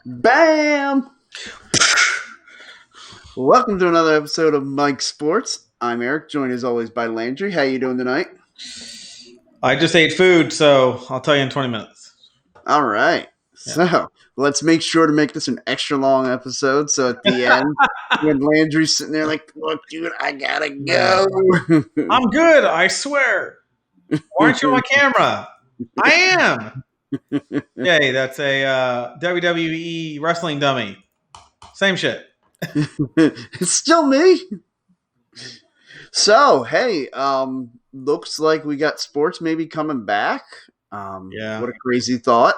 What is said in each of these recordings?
Bam! Welcome to another episode of Mike Sports. I'm Eric, joined as always by Landry. How you doing tonight? I just ate food, so I'll tell you in 20 minutes. All right. Yeah. So let's make sure to make this an extra long episode. So at the end, when Landry's sitting there like, look, dude, I gotta go. I'm good, I swear. Why aren't you on my camera? I am. Yay, that's a WWE wrestling dummy. Same shit. It's still me. So, hey, looks like we got sports maybe coming back. Yeah. What a crazy thought.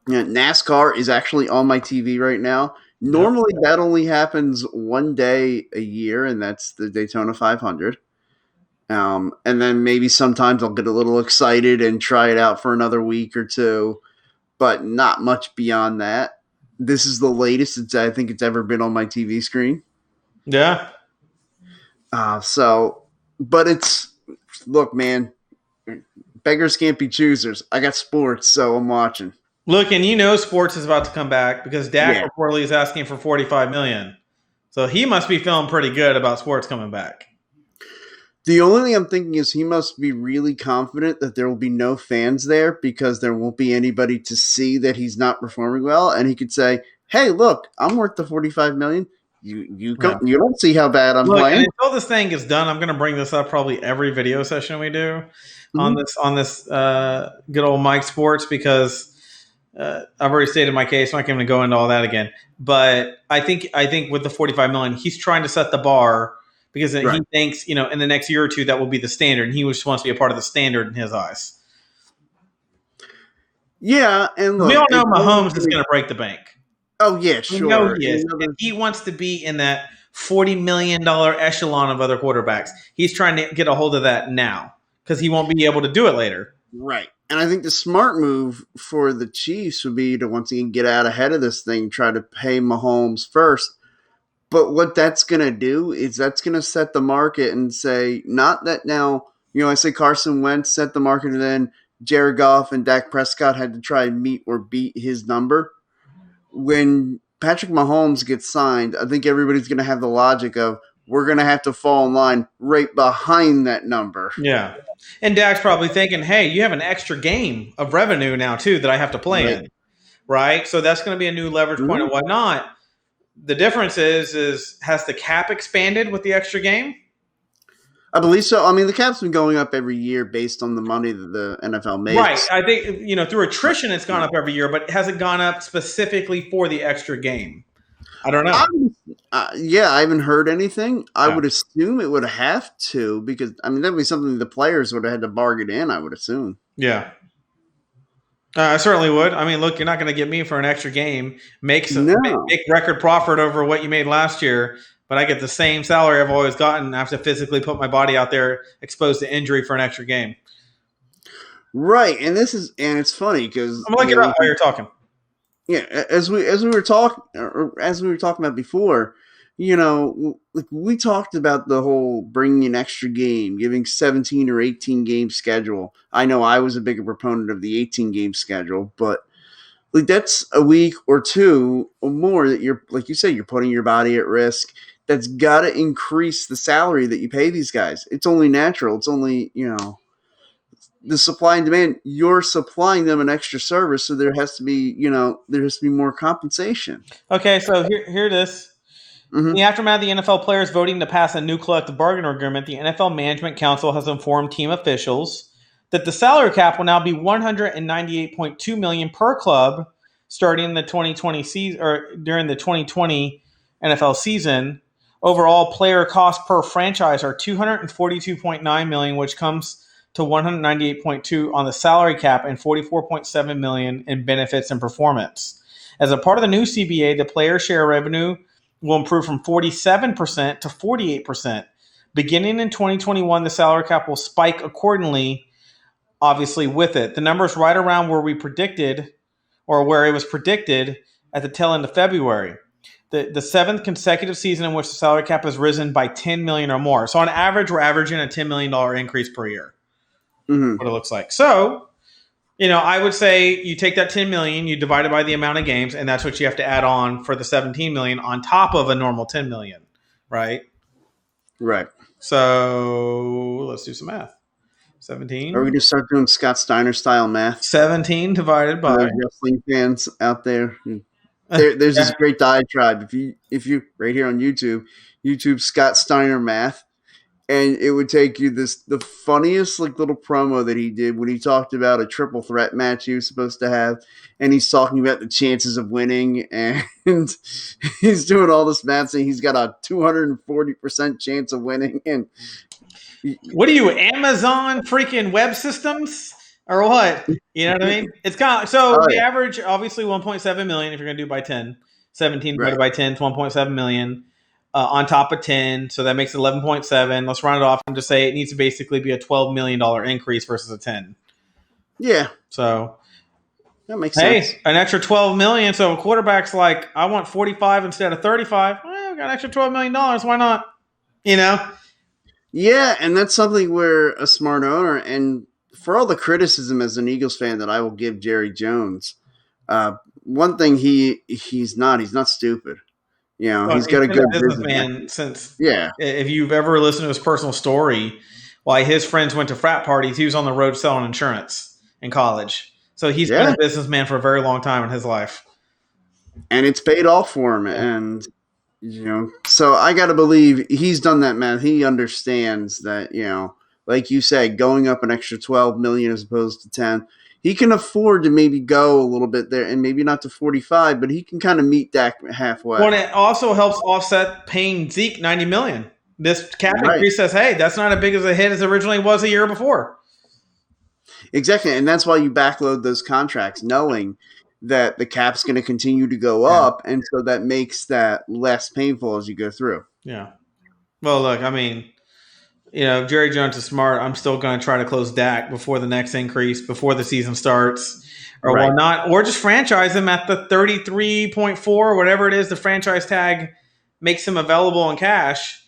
Yeah, NASCAR is actually on my TV right now. Normally, that only happens one day a year, and that's the Daytona 500. And then maybe sometimes I'll get a little excited and try it out for another week or two, but not much beyond that. This is the latest I think it's ever been on my TV screen. Yeah. But it's, look, man, beggars can't be choosers. I got sports, so I'm watching. Look, and you know sports is about to come back because Dak reportedly is asking for $45 million. So he must be feeling pretty good about sports coming back. The only thing I'm thinking is he must be really confident that there will be no fans there because there won't be anybody to see that he's not performing well, and he could say, "Hey, look, I'm worth the $45 million. You don't see how bad I'm playing." Until this thing is done, I'm going to bring this up probably every video session we do on this good old Mike Sports because I've already stated my case. I'm not going to go into all that again. But I think with the $45 million, he's trying to set the bar. Because he thinks, in the next year or two, that will be the standard. And he just wants to be a part of the standard in his eyes. Yeah. And look, we all know Mahomes is going to break the bank. Oh, yeah, sure. We know he is. And he wants to be in that $40 million echelon of other quarterbacks. He's trying to get a hold of that now because he won't be able to do it later. Right. And I think the smart move for the Chiefs would be to once again get out ahead of this thing, try to pay Mahomes first. But what that's going to do is that's going to set the market and say, not that now, I say Carson Wentz set the market and then Jared Goff and Dak Prescott had to try and meet or beat his number. When Patrick Mahomes gets signed, I think everybody's going to have the logic of we're going to have to fall in line right behind that number. Yeah. And Dak's probably thinking, hey, you have an extra game of revenue now, too, that I have to play in. Right? So that's going to be a new leverage point and whatnot. The difference is has the cap expanded with the extra game? I believe so. I mean, the cap's been going up every year based on the money that the NFL makes. Right. I think, through attrition, it's gone up every year, but has it gone up specifically for the extra game? I don't know. I haven't heard anything. I would assume it would have to because, that'd be something the players would have had to bargain in, I would assume. Yeah. I certainly would. Look, you're not going to get me for an extra game. Make record profit over what you made last year, but I get the same salary I've always gotten. I have to physically put my body out there exposed to injury for an extra game. Right, and it's funny because I'm looking up while you're talking. Yeah, as we were talking about before, we talked about the whole bringing an extra game, giving 17 or 18 game schedule. I know I was a bigger proponent of the 18 game schedule, but that's a week or two or more that you're, like you said, you're putting your body at risk. That's got to increase the salary that you pay these guys. It's only natural. It's only, the supply and demand. You're supplying them an extra service, so there has to be, more compensation. Okay, so here it is. In the aftermath of the NFL players voting to pass a new collective bargaining agreement, the NFL Management Council has informed team officials that the salary cap will now be $198.2 million per club starting in the 2020 season or during the 2020 NFL season. Overall, player costs per franchise are $242.9 million, which comes to $198.2 on the salary cap and $44.7 million in benefits and performance. As a part of the new CBA, the player share revenue will improve from 47% to 48%. Beginning in 2021, the salary cap will spike accordingly, obviously, with it. The number is right around where we predicted, or where it was predicted at the tail end of February. The seventh consecutive season in which the salary cap has risen by $10 million or more. So on average, we're averaging a $10 million increase per year. What it looks like. So, I would say you take that $10 million, you divide it by the amount of games, and that's what you have to add on for the $17 million on top of a normal $10 million, right? Right. So let's do some math. Are we 17. going to start doing Scott Steiner style math? 17 divided For by. those wrestling fans out there. There's this great diatribe. If you right here on YouTube Scott Steiner math, and it would take you the funniest little promo that he did when he talked about a triple threat match he was supposed to have, and he's talking about the chances of winning, and he's doing all this math saying he's got a 240% chance of winning. And what are you, Amazon freaking web systems or what? You know what I mean? It's kind of the average, obviously 1.7 million if you're going to do by 10. 17 divided by 10 is 1.7 million. On top of 10, so that makes it 11.7. Let's round it off and just say it needs to basically be a $12 million increase versus a 10. Yeah. So that makes sense. Hey, an extra $12 million. So a quarterback's like, I want 45 instead of 35. Well, we got an extra $12 million. Why not? Yeah, and that's something where a smart owner, and for all the criticism as an Eagles fan that I will give Jerry Jones, one thing he's not stupid. He's got a good businessman since. Yeah. If you've ever listened to his personal story, why his friends went to frat parties, he was on the road selling insurance in college. So he's been a businessman for a very long time in his life. And it's paid off for him. And, so I got to believe he's done that math. He understands that, like you said, going up an extra 12 million as opposed to 10. He can afford to maybe go a little bit there and maybe not to 45, but he can kind of meet Dak halfway. Well, it also helps offset paying Zeke $90 million. This cap increase says, hey, that's not as big as a hit as originally was a year before. Exactly, and that's why you backload those contracts, knowing that the cap's going to continue to go up, and so that makes that less painful as you go through. Yeah. Well, look, I mean, if Jerry Jones is smart, I'm still going to try to close Dak before the next increase, before the season starts, or whatnot, or just franchise him at the 33.4 or whatever it is the franchise tag makes him available in cash,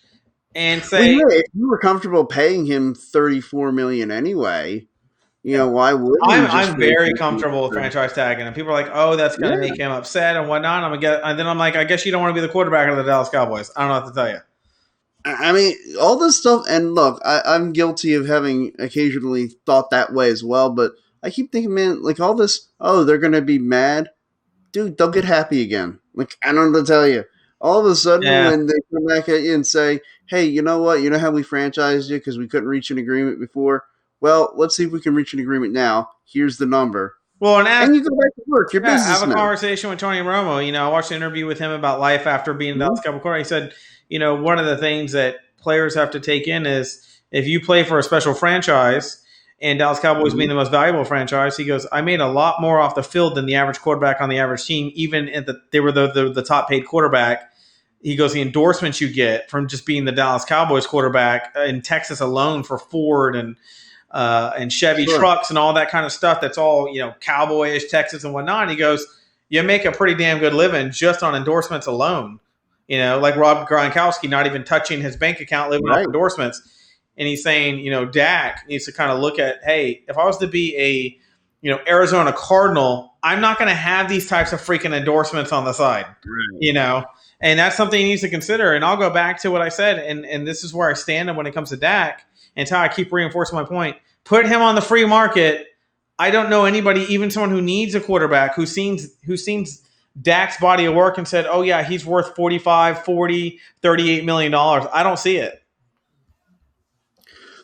and say, if you were comfortable paying him $34 million anyway, why would I'm very comfortable with franchise tagging, and people are like, "Oh, that's going to make him upset and whatnot." And then I'm like, "I guess you don't want to be the quarterback of the Dallas Cowboys." I don't know what to tell you. I mean, all this stuff, and look, I'm guilty of having occasionally thought that way as well, but I keep thinking, man, all this, they're going to be mad. Dude, they'll get happy again. I don't know what to tell you. All of a sudden, when they come back at you and say, hey, you know what? You know how we franchised you because we couldn't reach an agreement before? Well, let's see if we can reach an agreement now. Here's the number. Well, and you go back to work. Your business. Have a conversation with Tony Romo. I watched an interview with him about life after being Dallas Cowboy quarterback. He said, one of the things that players have to take in is if you play for a special franchise and Dallas Cowboys being the most valuable franchise, he goes, I made a lot more off the field than the average quarterback on the average team, even if they were the top paid quarterback. He goes, the endorsements you get from just being the Dallas Cowboys quarterback in Texas alone for Ford and Chevy trucks and all that kind of stuff. That's all, cowboyish Texas and whatnot. And he goes, you make a pretty damn good living just on endorsements alone. Like Rob Gronkowski, not even touching his bank account, living off endorsements. And he's saying, Dak needs to kind of look at, hey, if I was to be a, Arizona Cardinal, I'm not going to have these types of freaking endorsements on the side, and that's something he needs to consider. And I'll go back to what I said, and this is where I stand when it comes to Dak. And how I keep reinforcing my point. Put him on the free market. I don't know anybody, even someone who needs a quarterback, who seems Dak's body of work and said, oh, yeah, he's worth 45, 40, $38 million. I don't see it.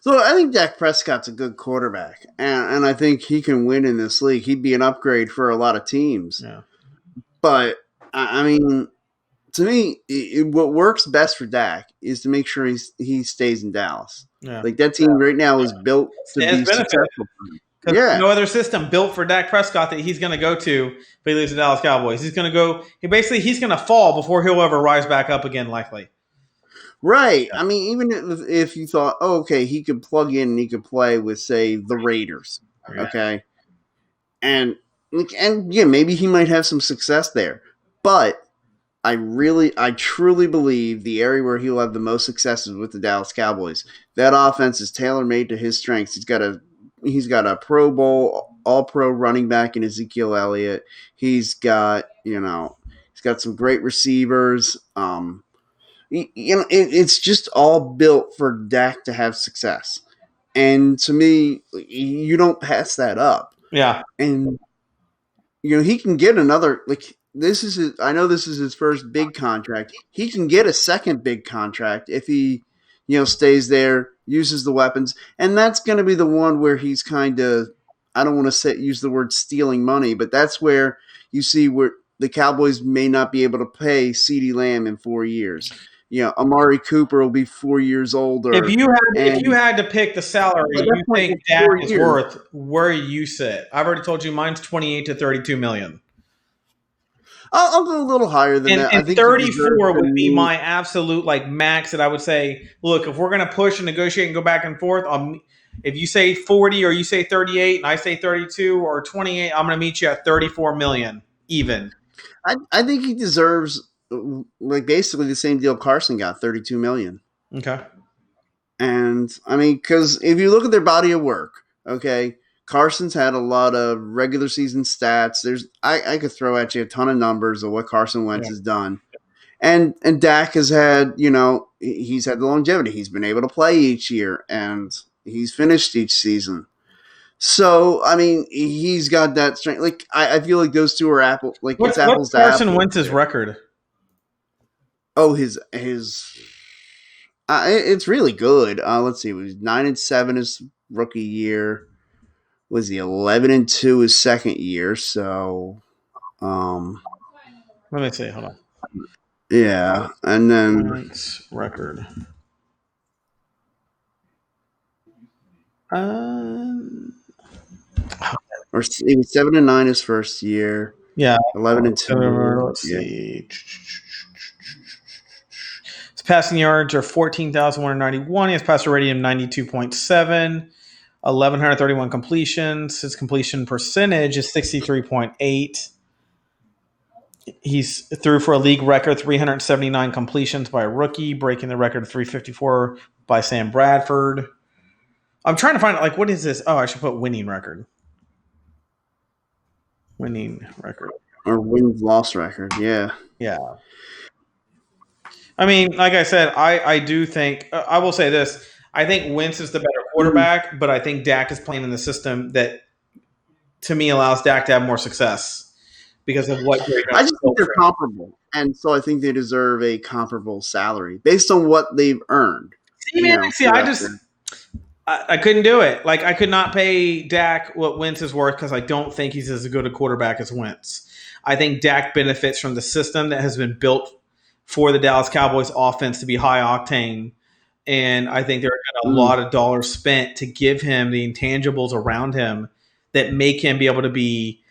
So I think Dak Prescott's a good quarterback, and I think he can win in this league. He'd be an upgrade for a lot of teams. Yeah. But, I mean, to me, what works best for Dak is to make sure he stays in Dallas. Yeah. That team right now is built to be successful. No other system built for Dak Prescott that he's going to go to if he leaves the Dallas Cowboys. He's going to go – he's going to fall before he'll ever rise back up again, likely. Right. I mean, even if you thought, okay, he could plug in and he could play with, say, the Raiders, okay? And maybe he might have some success there. But I truly believe the area where he'll have the most success is with the Dallas Cowboys. That offense is tailor-made to his strengths. He's got a Pro Bowl all pro running back in Ezekiel Elliott. He's got some great receivers. It's just all built for Dak to have success. And to me, you don't pass that up. Yeah. And he can get another, I know this is his first big contract. He can get a second big contract if he, stays there, uses the weapons. And that's going to be the one where he's kind of, I don't want to use the word stealing money, but that's where you see where the Cowboys may not be able to pay CeeDee Lamb in 4 years. Amari Cooper will be 4 years older. If you had to pick the salary you think Dak is worth, where you sit? I've already told you mine's $28 to $32 million. I'll go a little higher than that. And 34 would be my absolute max that I would say, look, if we're going to push and negotiate and go back and forth, if you say 40 or you say 38 and I say 32 or 28, I'm going to meet you at 34 million even. I think he deserves basically the same deal Carson got, $32 million. Okay. And I mean, because if you look at their body of work, okay, Carson's had a lot of regular season stats. I could throw at you a ton of numbers of what Carson Wentz has done. And Dak has had, he's had the longevity. He's been able to play each year and he's finished each season. So, I mean, he's got that strength. I feel like those two are apples to apples. What's Carson Wentz's record? Oh, it's really good. Let's see. It was 9-7 his rookie year. Was he 11-2 his second year? So, let me see. Hold on. Yeah, and then record. Or he was 7-9 his first year. Yeah, 11-2. Let's see. His passing yards are 14,191. He has passer rating of 92.7. 1,131 completions. His completion percentage is 63.8. He's threw for a league record 379 completions by a rookie, breaking the record of 354 by Sam Bradford. I'm trying to find what is this? Oh, I should put winning record. Winning record. Or win-loss record, yeah. Yeah. I mean, like I said, I do think I will say this. I think Wentz is the better quarterback, but I think Dak is playing in the system that, to me, allows Dak to have more success because of what I just think they're comparable, and so I think they deserve a comparable salary based on what they've earned. I couldn't do it. I could not pay Dak what Wentz is worth because I don't think he's as good a quarterback as Wentz. I think Dak benefits from the system that has been built for the Dallas Cowboys offense to be high octane. And I think there are a lot of dollars spent to give him the intangibles around him that make him be able to be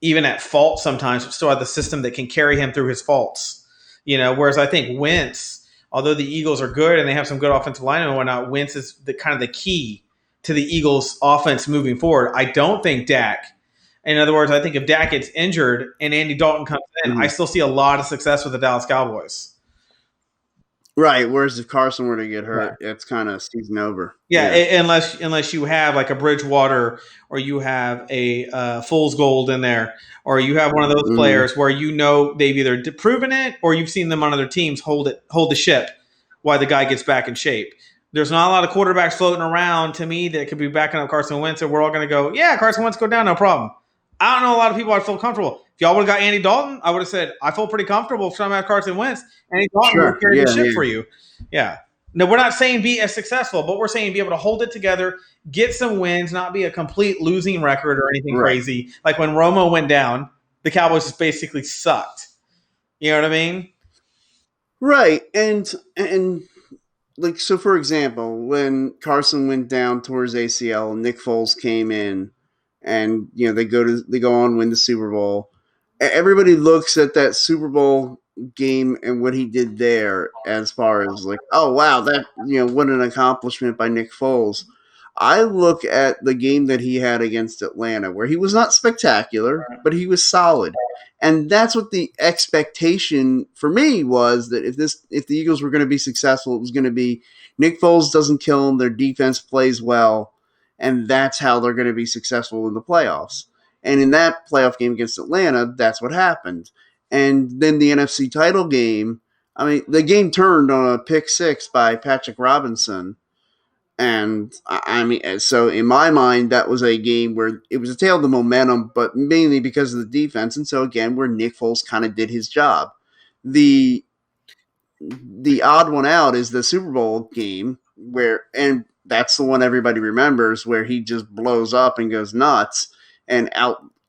even at fault sometimes, but still have the system that can carry him through his faults. Whereas I think Wentz, although the Eagles are good and they have some good offensive linemen and whatnot, Wentz is the key to the Eagles' offense moving forward. I don't think Dak. In other words, I think if Dak gets injured and Andy Dalton comes in, I still see a lot of success with the Dallas Cowboys. Right. Whereas if Carson were to get hurt, it's kind of season over. Yeah, unless you have a Bridgewater or you have a Fool's Gold in there, or you have one of those players where they've either proven it or you've seen them on other teams hold the ship while the guy gets back in shape. There's not a lot of quarterbacks floating around to me that could be backing up Carson Wentz, and we're all going to go, yeah, Carson Wentz go down, no problem. I don't know a lot of people I'd feel comfortable. If y'all would have got Andy Dalton, I would have said, I feel pretty comfortable if I'm at Carson Wentz. Andy Dalton will carry the ship for you. Yeah. No, we're not saying be as successful, but we're saying be able to hold it together, get some wins, not be a complete losing record or anything crazy. Like when Romo went down, the Cowboys just basically sucked. You know what I mean? Right. And so for example, when Carson went down towards ACL, Nick Foles came in, and they go on win the Super Bowl. Everybody looks at that Super Bowl game and what he did there as far as oh wow, that what an accomplishment by Nick Foles. I look at the game that he had against Atlanta, where he was not spectacular, but he was solid. And that's what the expectation for me was, that if the Eagles were going to be successful, it was going to be Nick Foles doesn't kill them, their defense plays well, and that's how they're going to be successful in the playoffs. And in that playoff game against Atlanta, that's what happened. And then the NFC title game, I mean, the game turned on a pick six by Patrick Robinson. And I mean, so in my mind, that was a game where it was a tale of the momentum, but mainly because of the defense. And so again, where Nick Foles kind of did his job. The odd one out is the Super Bowl game and that's the one everybody remembers, where he just blows up and goes nuts and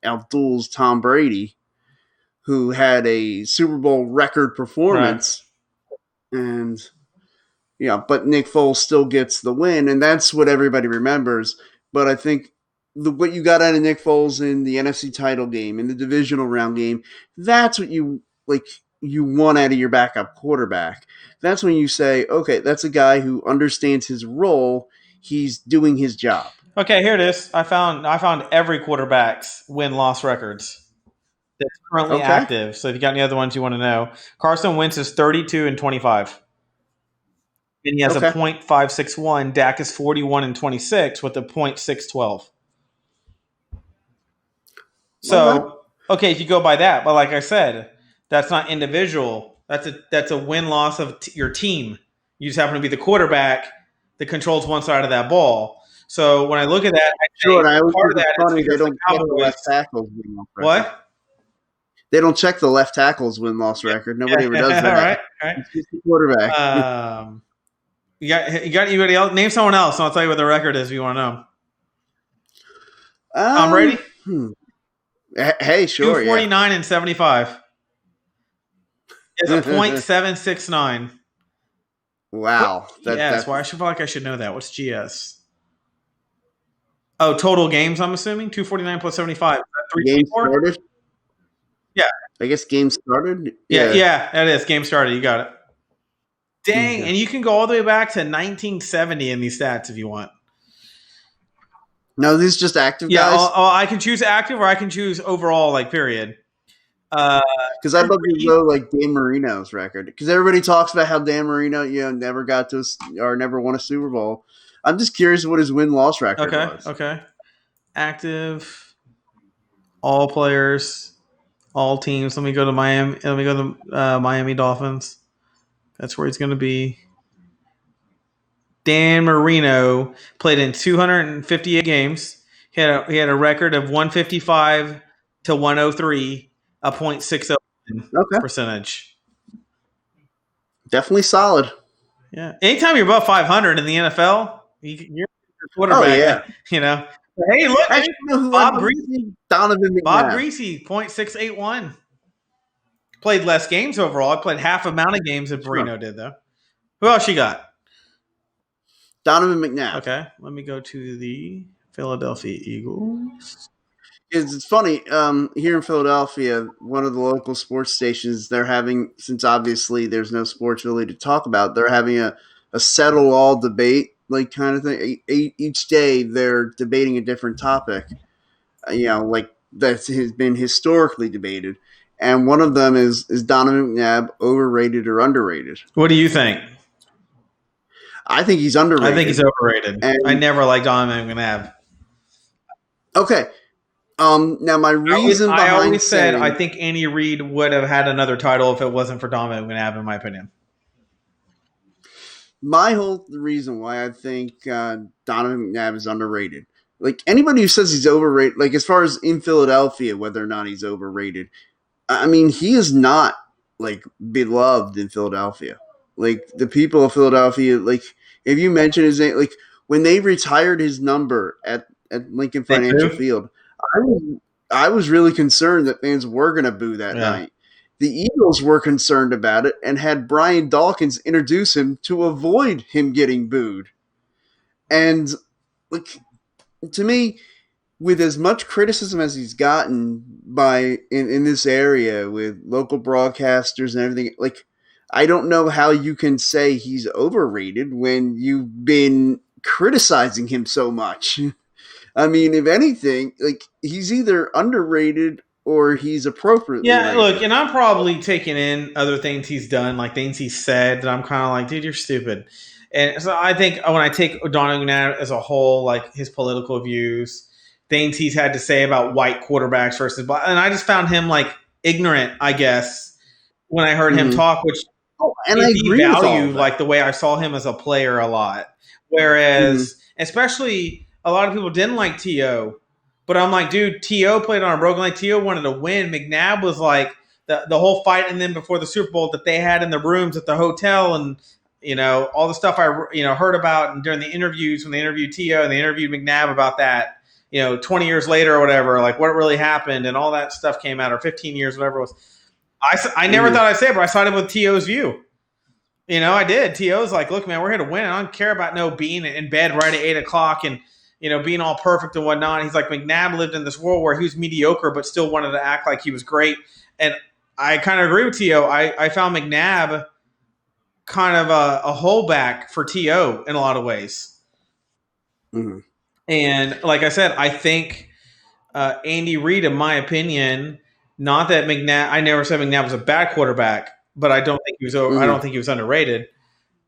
outduels Tom Brady, who had a Super Bowl record performance. Right. And but Nick Foles still gets the win, and that's what everybody remembers. But I think what you got out of Nick Foles in the NFC title game, in the divisional round game, that's what you want out of your backup quarterback. That's when you say, okay, that's a guy who understands his role. He's doing his job. Okay, here it is. I found every quarterback's win-loss records that's currently active. So if you got any other ones you want to know, Carson Wentz is 32-25. And he has a .561. Dak is 41-26 with a .612. So, okay, if you go by that, but like I said, that's not individual. That's a win-loss of your team. You just happen to be the quarterback that controls one side of that ball. So when I look at that, part of that is they don't check the left tackles win-loss record. What? They don't check the left tackles win-loss record. Nobody ever does that. All right. It's just the quarterback. You got anybody else? Name someone else, and I'll tell you what the record is if you want to know. I'm ready. Hey, sure. 249-75. It's a .769. Wow. That's why I feel like I should know that. What's GS? Oh, total games, I'm assuming? 249 plus 75. Game started? Yeah. I guess game started? Yeah, that is. Game started. You got it. Dang, and you can go all the way back to 1970 in these stats if you want. No, these are just active guys? Yeah, I can choose active or I can choose overall, period. Because I'd love to know Dan Marino's record, because everybody talks about how Dan Marino, never got to or never won a Super Bowl. I'm just curious what his win-loss record was. Okay. Active, all players, all teams. Let me go to Miami. Let me go to Miami Dolphins. That's where he's going to be. Dan Marino played in 258 games. He had a record of 155 to 103. A .60 percentage. Definitely solid. Yeah. Anytime you're above 500 in the NFL, you're a quarterback. Oh, Hey, look. Bob Greasy. Donovan McNabb. Bob Greasy, .681. Played less games overall. Played half amount of games that Marino did, though. Who else you got? Donovan McNabb. Okay. Let me go to the Philadelphia Eagles. It's funny, here in Philadelphia, one of the local sports stations, they're having, since obviously there's no sports really to talk about, they're having a settle all debate kind of thing. Each day they're debating a different topic, that has been historically debated. And one of them is Donovan McNabb overrated or underrated? What do you think? I think he's underrated. I think he's overrated. And I never liked Donovan McNabb. Okay. Now my reason behind I always said I think Andy Reid would have had another title if it wasn't for Donovan McNabb, in my opinion. My whole reason why I think Donovan McNabb is underrated, anybody who says he's overrated, as far as in Philadelphia, whether or not he's overrated, I mean, he is not beloved in Philadelphia. The people of Philadelphia, if you mention his name, when they retired his number at Lincoln Financial Field, I was really concerned that fans were going to boo that night. The Eagles were concerned about it and had Brian Dawkins introduce him to avoid him getting booed. And to me, with as much criticism as he's gotten in this area with local broadcasters and everything, I don't know how you can say he's overrated when you've been criticizing him so much. I mean, if anything, he's either underrated or he's appropriately rated. Look, and I'm probably taking in other things he's done, things he said, that I'm kind of dude, you're stupid. And so I think when I take Donovan McNabb as a whole, like his political views, things he's had to say about white quarterbacks versus black, and I just found him like ignorant, I guess, when I heard him Mhm. talk, which And I he agree with all devalued of that. like the way I saw him as a player a lot. Mhm. Whereas, especially a lot of people didn't like T.O., but I'm like, dude, T.O. played on a broken leg. T.O. wanted to win. McNabb was like the whole fight, and then before the Super Bowl that they had in the rooms at the hotel, and all the stuff I heard about, and during the interviews when they interviewed T.O. and they interviewed McNabb about that. 20 years later or whatever, like what really happened and all that stuff came out, or 15 years, whatever it was. I never thought I'd say it, but I sided with T.O.'s view. I did. T.O.'s like, look, man, we're here to win. I don't care about being in bed right at 8:00 and being all perfect and whatnot. He's like, McNabb lived in this world where he was mediocre but still wanted to act like he was great. And I kind of agree with T.O. I found McNabb kind of a holdback for T.O. in a lot of ways. Mm-hmm. And like I said, I think Andy Reid, in my opinion, not that McNabb, I never said McNabb was a bad quarterback, but I don't think he was. I don't think he was underrated.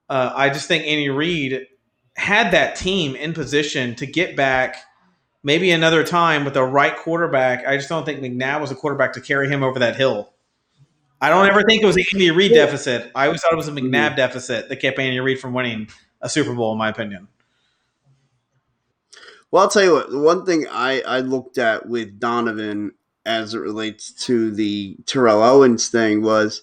I just think Andy Reid had that team in position to get back maybe another time with the right quarterback. I just don't think McNabb was a quarterback to carry him over that hill. I don't ever think it was an Andy Reid deficit. I always thought it was a McNabb deficit that kept Andy Reid from winning a Super Bowl, in my opinion. Well, I'll tell you what. One thing I looked at with Donovan as it relates to the Terrell Owens thing was,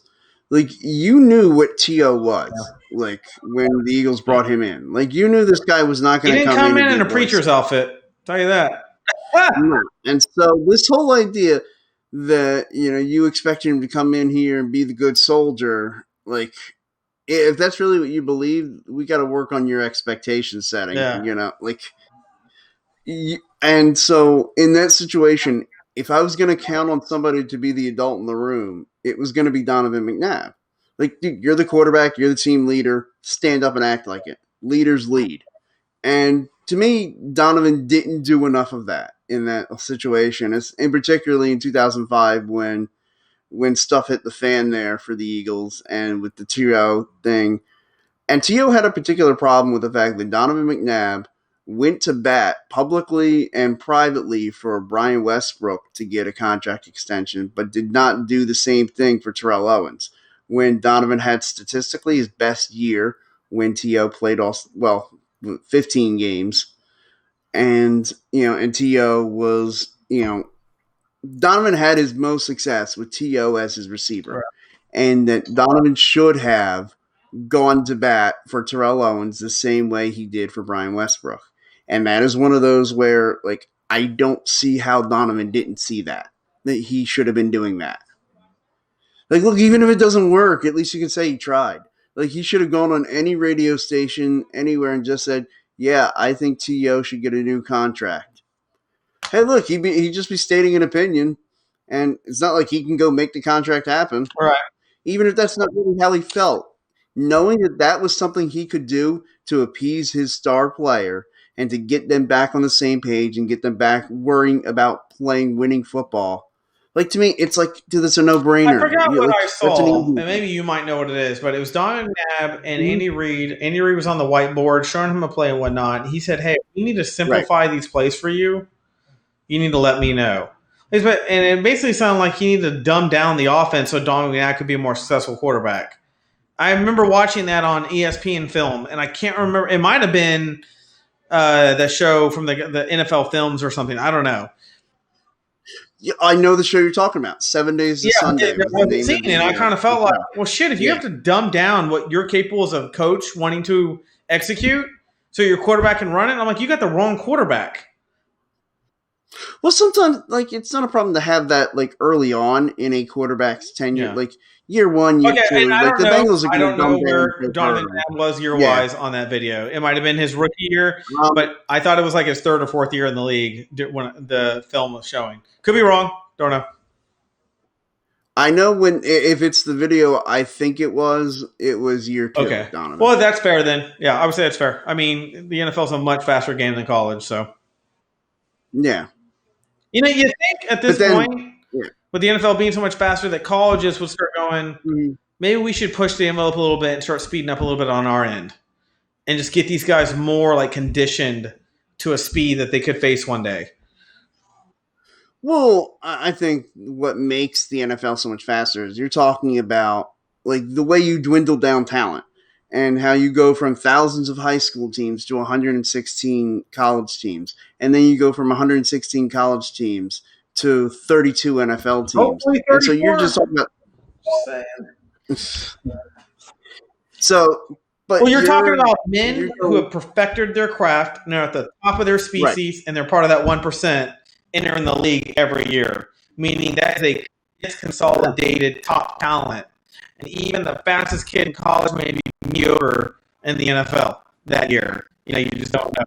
like, you knew what T.O. was. Yeah. Like, when the Eagles brought him in. Like, you knew this guy was not going to come in a preacher's outfit. Tell you that. No. And so this whole idea that, you expect him to come in here and be the good soldier, like, if that's really what you believe, we got to work on your expectation setting. Yeah. And so in that situation, if I was going to count on somebody to be the adult in the room, it was going to be Donovan McNabb. Like, dude, you're the quarterback, you're the team leader, stand up and act like it. Leaders lead. And to me, Donovan didn't do enough of that in that situation, and particularly in 2005 when stuff hit the fan there for the Eagles and with the T.O. thing. And T.O. had a particular problem with the fact that Donovan McNabb went to bat publicly and privately for Brian Westbrook to get a contract extension, but did not do the same thing for Terrell Owens. When Donovan had statistically his best year when T.O. played 15 games. And T.O. was, Donovan had his most success with T.O. as his receiver. Right. And that Donovan should have gone to bat for Terrell Owens the same way he did for Brian Westbrook. And that is one of those where, like, I don't see how Donovan didn't see that he should have been doing that. Like, look, even if it doesn't work, at least you can say he tried. Like, he should have gone on any radio station anywhere and just said, yeah, I think T.O. should get a new contract. Hey, look, he'd just be stating an opinion, and it's not like he can go make the contract happen. Right. Even if that's not really how he felt. Knowing that was something he could do to appease his star player and to get them back on the same page and get them back worrying about playing winning football. Like, to me, it's like, dude, that's a no-brainer. I forgot what I saw, and maybe you might know what it is, but it was Donovan McNabb and Andy Reid. Andy Reid was on the whiteboard showing him a play and whatnot. He said, hey, we need to simplify these plays for you. You need to let me know. And it basically sounded like he needed to dumb down the offense so Donovan McNabb could be a more successful quarterback. I remember watching that on ESPN Film, and I can't remember. It might have been the show from the NFL Films or something. I don't know. Yeah, I know the show you're talking about. 7 Days to Sunday. And I kind of felt like, well, shit, if you have to dumb down what you're capable as a coach wanting to execute so your quarterback can run it, I'm like, you got the wrong quarterback. Well, sometimes, like, it's not a problem to have that, like, early on in a quarterback's tenure. Yeah. Like, year one, year two. Like, the Bengals I don't know where Donovan McNabb was year-wise on that video. It might have been his rookie year, but I thought it was like his third or fourth year in the league when the film was showing. Could be wrong. Don't know. I know if it's the video, I think it was year two. Okay. Donovan. Well, that's fair then. Yeah, I would say that's fair. I mean, the NFL's a much faster game than college, so. Yeah. You think at this point, with the NFL being so much faster, that colleges would start going, maybe we should push the envelope a little bit and start speeding up a little bit on our end. and just get these guys more like conditioned to a speed that they could face one day. Well, I think what makes the NFL so much faster is you're talking about like the way you dwindle down talent and how you go from thousands of high school teams to 116 college teams, and then you go from 116 college teams to 32 NFL teams, Hopefully and so you're 34. just talking about. Just saying. So, but Well, you're talking about you're men who have perfected their craft and are at the top of their right. species, and they're part of that 1%, and they're in the league every year, meaning that is a consolidated top talent. And even the fastest kid in college may be mediocre in the NFL that year. You just don't know.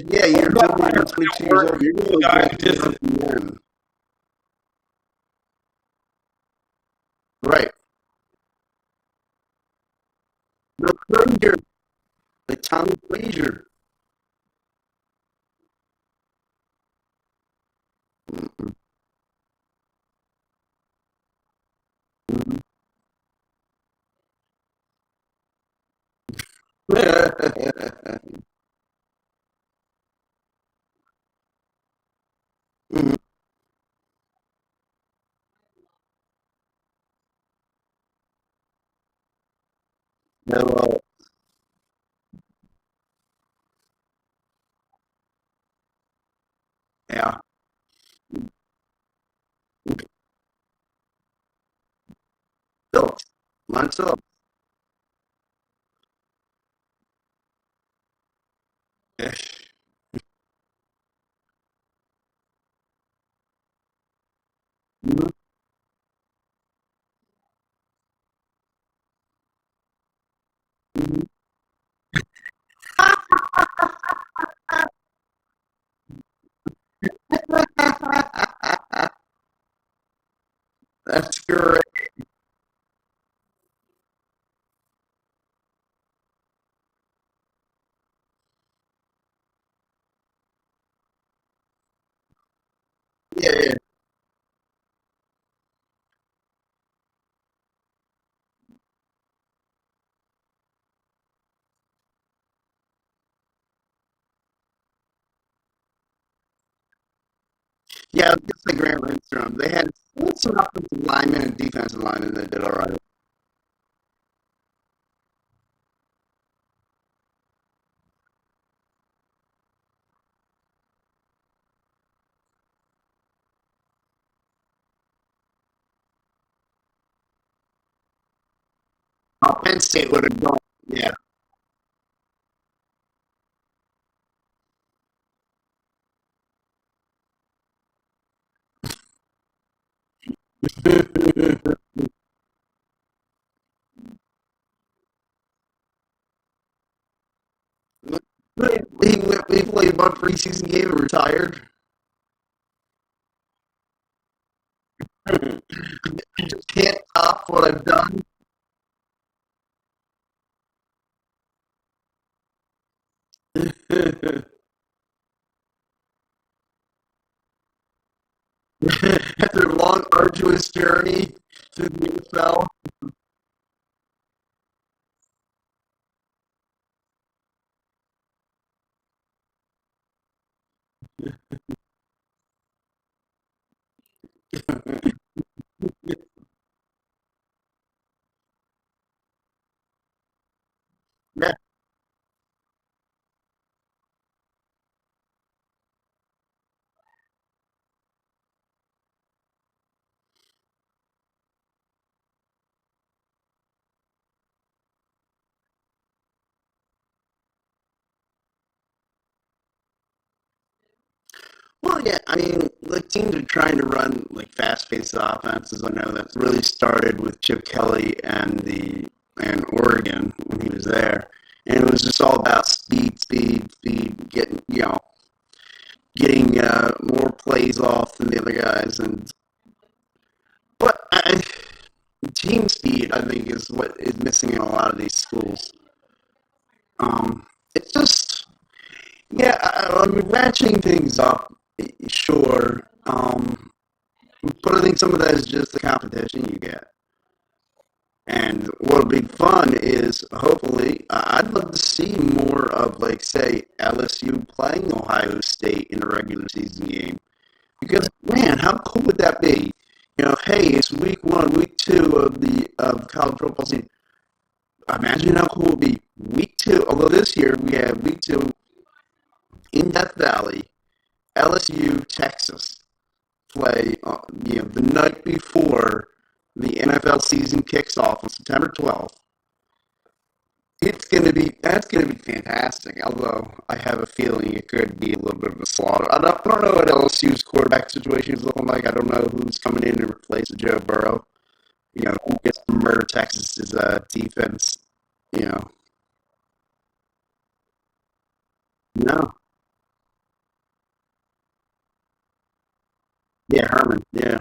Yeah, you're 22 years old. You're going to right. The Frazier, the Tommy Frazier. Well, yeah. Phillips. Lance Phillips. Yeah. That's great. Yeah, yeah. Yeah, just like Grant Lindstrom. They had some offensive linemen and defensive linemen that did all right. Penn State would have gone. Yeah. He played one preseason game and retired. I just can't top what I've done. After a long, arduous journey through the NFL. Yeah. Well, yeah, I mean, like teams are trying to run like fast-paced offenses. I know that really started with Chip Kelly and Oregon when he was there, and it was just all about speed, speed, speed, getting more plays off than the other guys, and but team speed, I think, is what is missing in a lot of these schools. It's just, yeah, I mean, ratcheting things up, sure, but I think some of that is just the competition you get. And what'll be fun is hopefully I'd love to see more of like say LSU playing Ohio State in a regular season game. Because man, how cool would that be? Hey, it's week one, week two of the college football season. Imagine how cool it would be week two. Although this year we have week two in Death Valley, LSU, Texas play. The night before the NFL season kicks off on September 12th. That's gonna be fantastic. Although I have a feeling it could be a little bit of a slaughter. I don't know what LSU's quarterback situation is looking like. I don't know who's coming in to replace Joe Burrow. Who gets to murder Texas's defense. You know, no, yeah, Herman, yeah.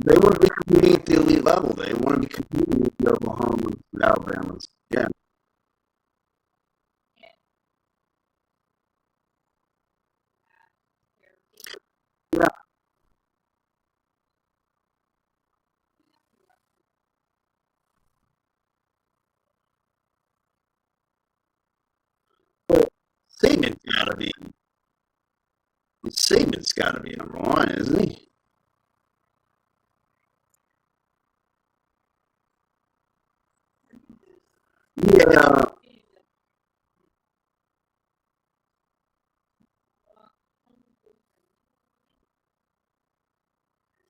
They want to be competing at the elite level. They want to be competing with the Oklahomas, the Alabamas. Yeah, yeah. But Saban's got to be Saban's got to be number one, isn't he? Yeah.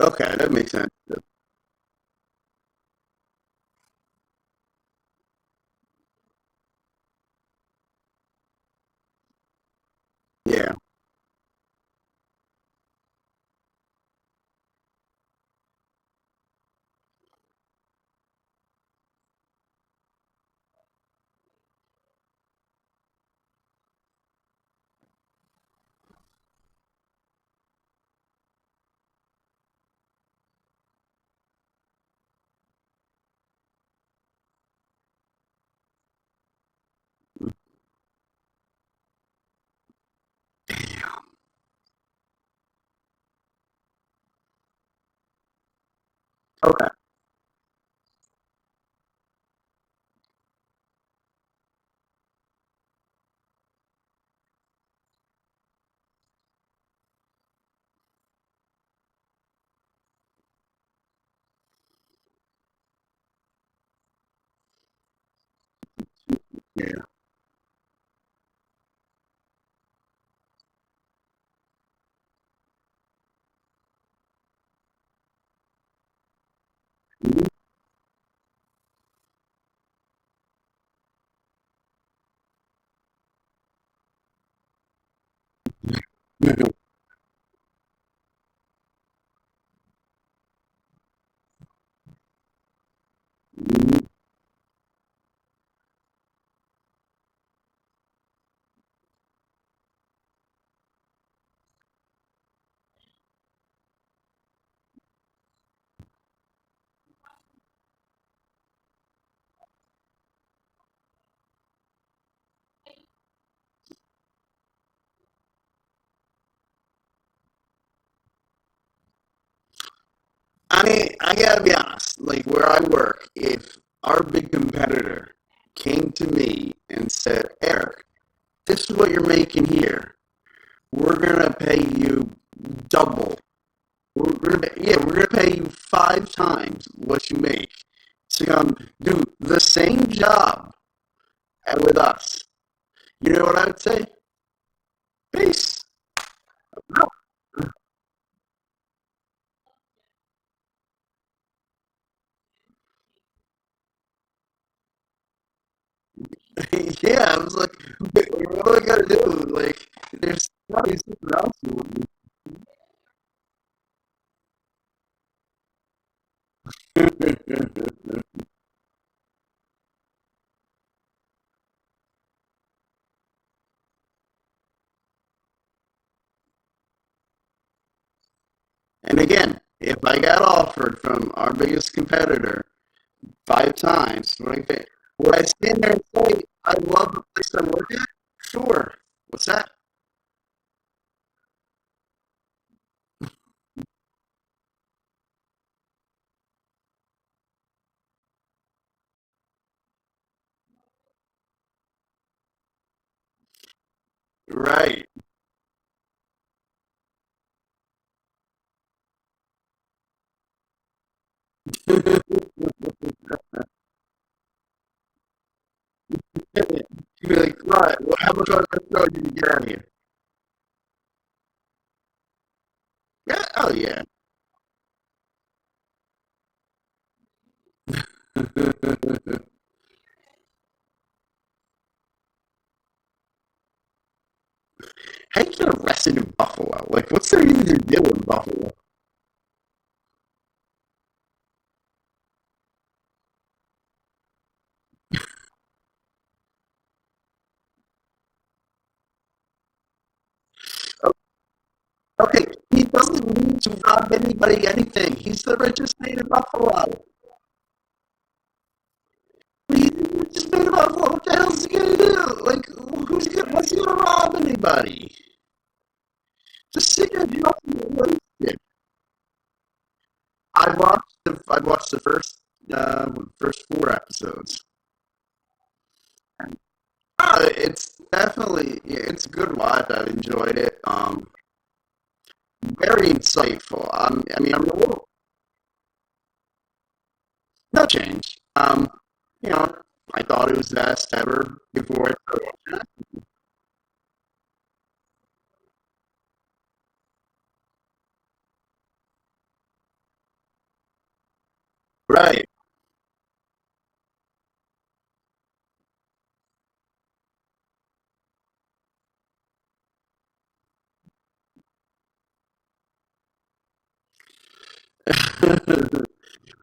Okay, that makes sense. Yeah. Okay. Yeah. I mean, I gotta be honest. Like where I work, if our big competitor came to me and said, "Eric, this is what you're making here. We're gonna pay you double. We're gonna pay you 5 times what you make to come do the same job with us." You know what I would say? Peace. Yeah, I was like, what do I gotta do? Like, there's probably something else you want me. And again, if I got offered from our biggest competitor 5 times, would I stand there and say, I love the place I work at? Sure. What's that? Right. You'd be like, right, well, how much are I going to get out of here? Yeah, oh, yeah. How do you get arrested in Buffalo? Like, what's there even to do in Buffalo? Okay, he doesn't need to rob anybody anything. He's the richest man in Buffalo. He's the richest man in Buffalo. What the hell's he gonna do? Like, what's he gonna rob anybody? Just sit there and watch it. I watched the first 4 episodes. It's definitely it's a good watch. I've enjoyed it. Very insightful. I mean, I'm a little no change. You know, I thought it was the best ever before I started watching it. Right.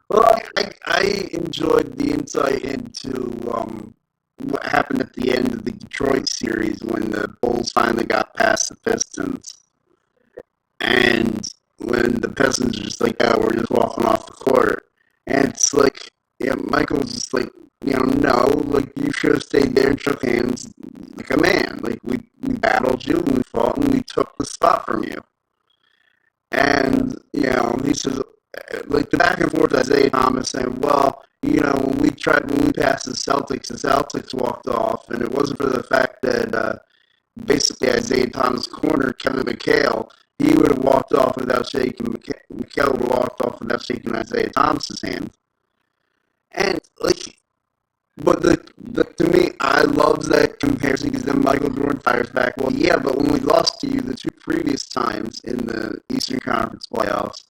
Well, I enjoyed the insight into what happened at the end of the Detroit series when the Bulls finally got past the Pistons. And when the Pistons are just like, oh, we're just walking off the court. And it's like, yeah, Michael was just like, no, like you should have stayed there and shook hands like a man. Like we battled you and we fought and we took the spot from you. And, he says, like the back and forth Isaiah Thomas saying, well, when we passed the Celtics walked off, and it wasn't for the fact that basically Isaiah Thomas cornered Kevin McHale. He would have walked off without shaking, McHale would have walked off without shaking Isaiah Thomas's hand. And, like, but to me, I love that comparison because then Michael Jordan fires back. Well, yeah, but when we lost to you the 2 previous times in the Eastern Conference playoffs,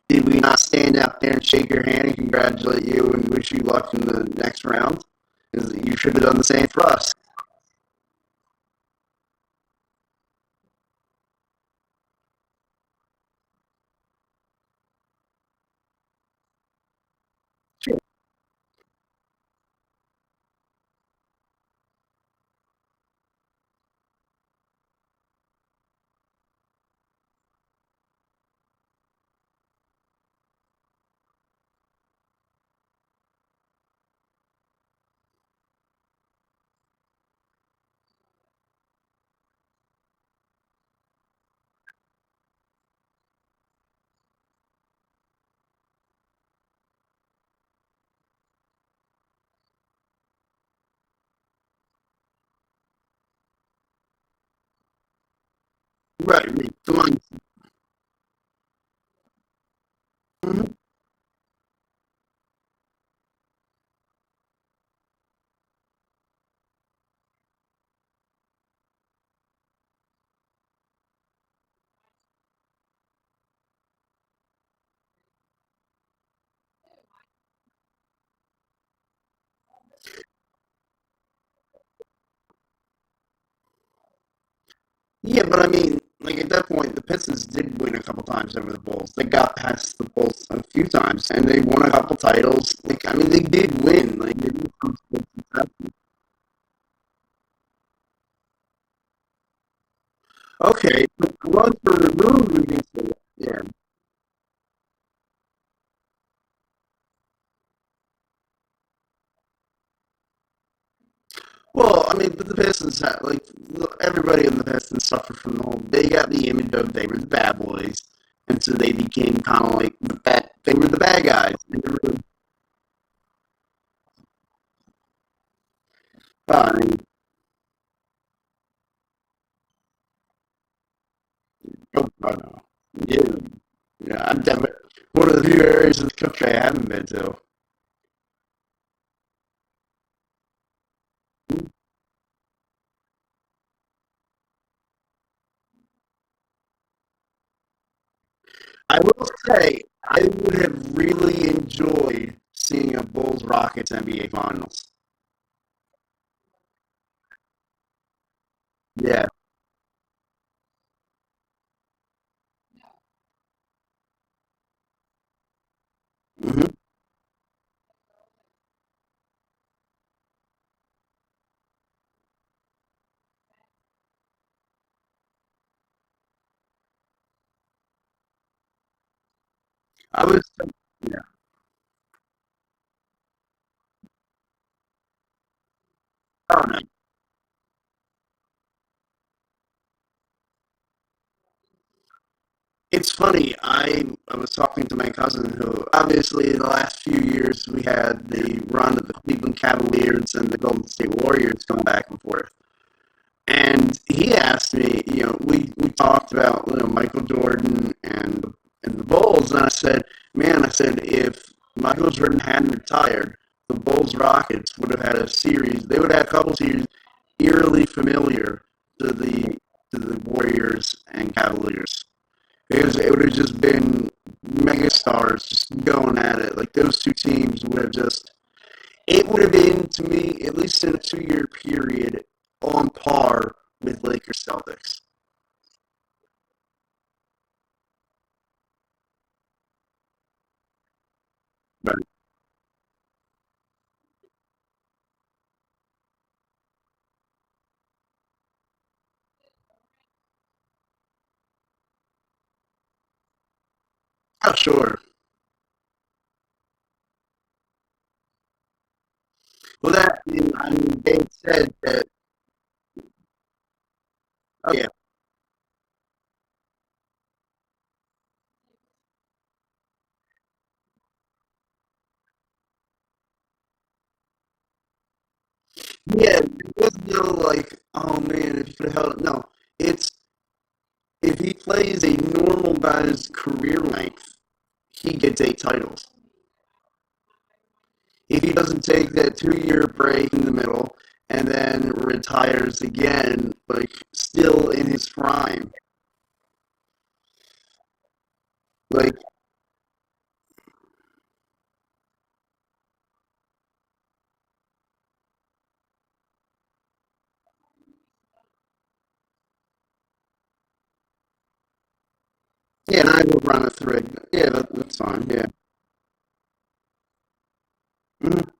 did we not stand out there and shake your hand and congratulate you and wish you luck in the next round? Because you should have done the same for us. Sure. Right, right. Come on. Mhm. Yeah, but I mean, like at that point, the Pistons did win a couple times over the Bulls. They got past the Bulls a few times, and they won a couple titles. Like, I mean, they did win. Like, they did some stuff. Okay, but runs were removed against the yeah. Pistons had like everybody in the Pistons suffered from the whole. They got the image of they were the bad boys, and so they became kind of like the bad. They were the bad guys. They were, I mean, oh, I don't know. Yeah, yeah. I'm definitely one of the few areas of the country I haven't been to. I will say I would have really enjoyed seeing a Bulls Rockets NBA Finals. Yeah. Hmm. I was. Yeah. I don't know. It's funny. I was talking to my cousin who obviously in the last few years we had the run of the Cleveland Cavaliers and the Golden State Warriors going back and forth. And he asked me, we talked about Michael Jordan and the Bulls, and I said, man, I said if Michael Jordan hadn't retired, the Bulls Rockets would have had a series. They would have a couple series eerily familiar to the Warriors and Cavaliers. Because it would have just been mega stars just going at it. Like those two teams would have just it would have been to me, at least in a 2 year period, on par with Lakers Celtics. Right. Oh, sure. Well, I mean, they said that. Oh yeah, yeah. It was no like, oh man, if you could have held it. No, it's if he plays a normal guy's career length, he gets 8 titles. If he doesn't take that 2 year break in the middle and then retires again, like still in his prime, like yeah, and I will run a thread. Yeah, that's fine. Yeah. Hmm.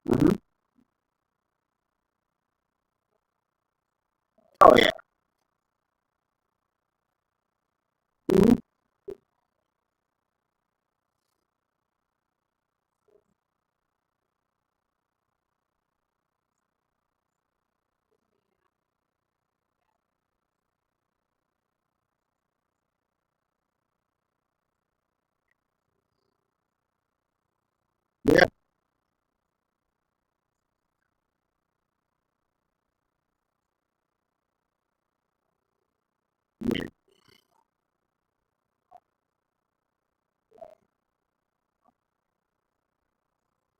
Hmm. Oh yeah. Hmm. Yeah.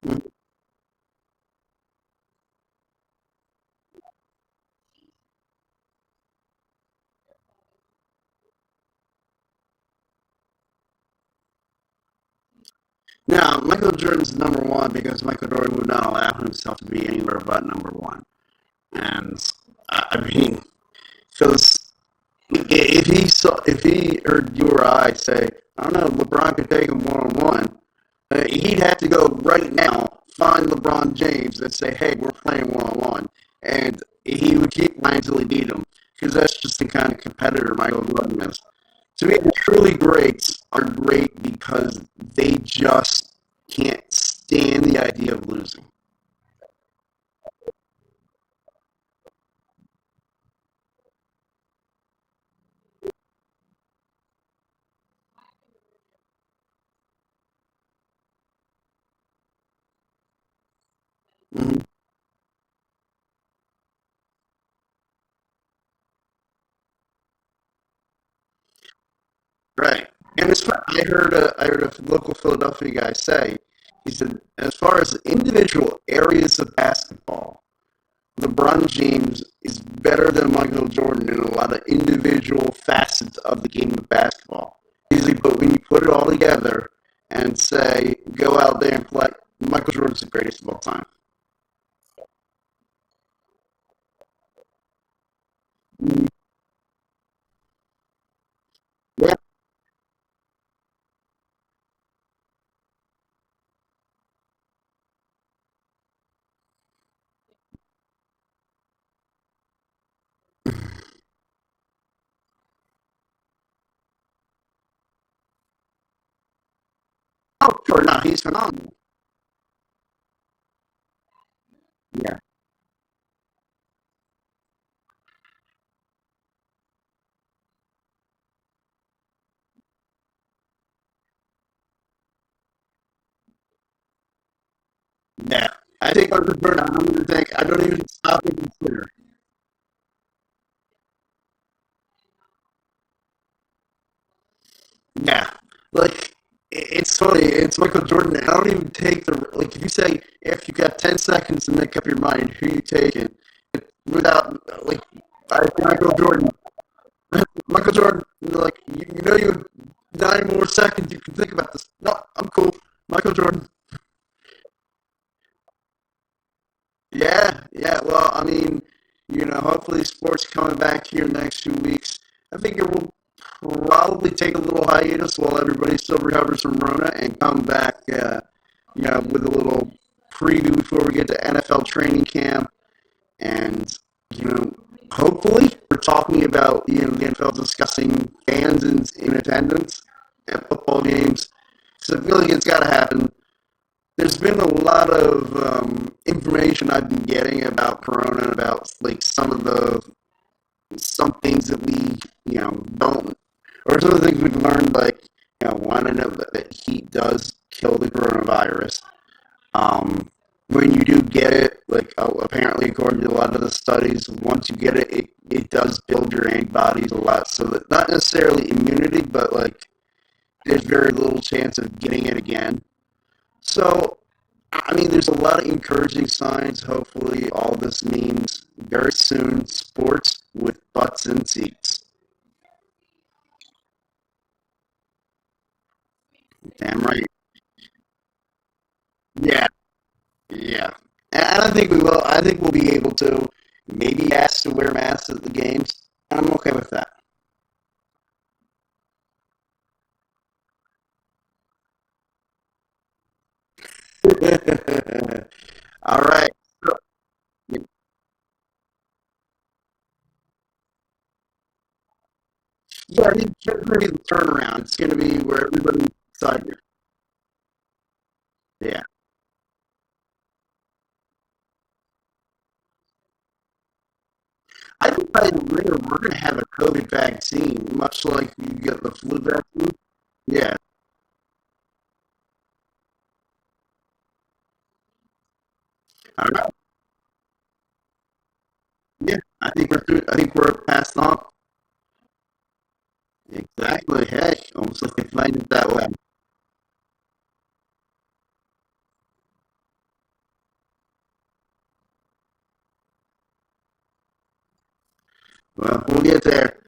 Mhm. Now, Michael Jordan's number one because Michael Jordan would not allow himself to be anywhere but number one. And I mean, because if he heard you or I say, I don't know, LeBron could take him 1 on 1, he'd have to go right now, find LeBron James, and say, hey, we're playing 1 on 1. And he would keep playing until he beat him. because that's just the kind of competitor Michael Jordan is. To me, the truly greats are great because they just can't stand the idea of losing. Mhm. Right. And as far, I heard a local Philadelphia guy say, he said, as far as individual areas of basketball, LeBron James is better than Michael Jordan in a lot of individual facets of the game of basketball. He's like, but when you put it all together and say, go out there and play, Michael Jordan's the greatest of all time. Yeah. Oh, sure. No, he's phenomenal. Yeah. Yeah. I think Michael Jordan, I'm going to think, I don't even stop and consider. Yeah, like it's funny. It's Michael Jordan. I don't even take the like. If you say if you got 10 seconds to make up your mind, who you taking without like I Michael Jordan. Michael Jordan. Like you know you have 9 more seconds. You can think about this. No, I'm cool. Michael Jordan. Yeah, yeah. Well, I mean, hopefully sports coming back here in the next 2 weeks. I think it will probably take a little hiatus while everybody still recovers from Rona and come back, with a little preview before we get to NFL training camp. And, you know, hopefully we're talking about, the NFL discussing fans in attendance at football games. So I feel like it's got to happen. There's been a lot of information I've been getting about Corona, about like some things that we don't, or some of the things we've learned, like want to know that heat does kill the coronavirus. Um, when you do get it, like apparently according to a lot of the studies, once you get it, it does build your antibodies a lot. So that not necessarily immunity, but like there's very little chance of getting it again. So I mean, there's a lot of encouraging signs. Hopefully, all this means very soon sports with butts and seats. Damn right. Yeah, yeah. And I think we will. I think we'll be able to maybe ask to wear masks at the games. I'm okay with that. All right. So, yeah, I think it's going to be the turnaround. It's going to be where everybody's excited. Yeah. I think by later we're going to have a COVID vaccine, much like you get the flu vaccine. Yeah. All right. Yeah, I think we're through. I think we're past on. Exactly. Hey, almost like they planned it that way. Well, we'll get there.